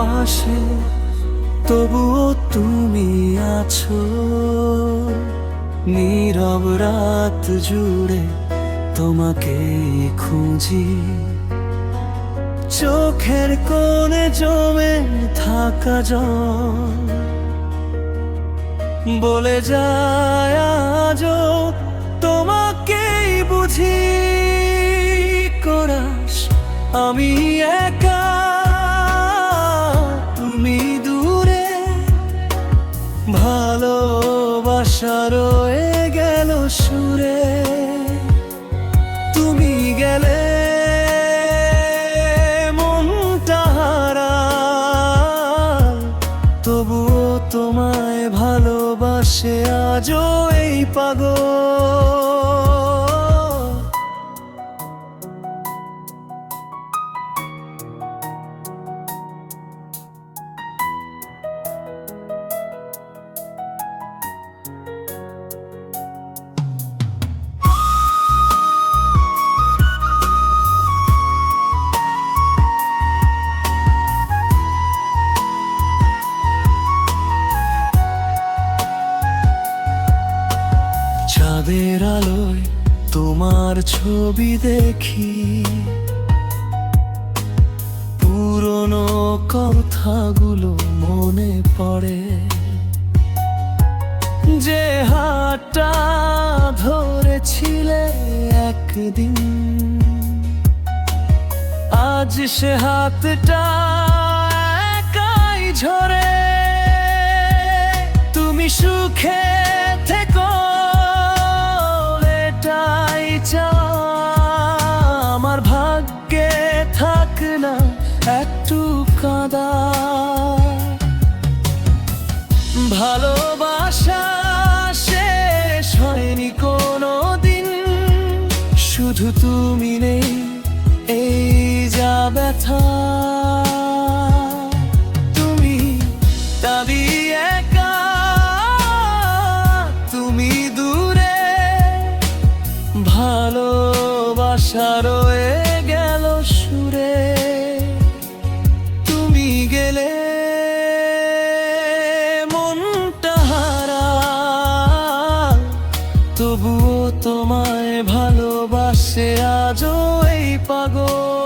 পাশে, তবুও তুমি আছো। নীরব রাত জুড়ে তোমাকেই খুঁজি, চোখের কোণে জমে থাকা জল বলে যায় আজও তোমাকেই বুঝি। কোরাস আমি একা, তুমি দূরে, ভালোবাসা রয়ে গেল সুরে। তুমি গেলে মনটা হারায়, তবুও তোমায় ভালোবাসে আজও এই পাগল। চাঁদের আলোয় তোমার ছবি দেখি, পুরনো কথাগুলো মনে পড়ে। যে হাতটা ধরেছিলে একদিন, আজ সে হাতটা একাই ঝরে। তুমি সুখে থেকো, এটাই চাও। আমার ভাগ্যে থাক না একটু কাঁদা। ভালোবাসা শেষ হয়নি কোনো দিন, শুধু তুমি নেই এই যা ব্যথা। তুমি দাবি একা, তুমি দূরে, ভালোবাসা রয়ে গেল সুরে। তুমি গেলে মনটা হারায়, তবুও তোমায় ভালোবাসে আজও এই পাগল।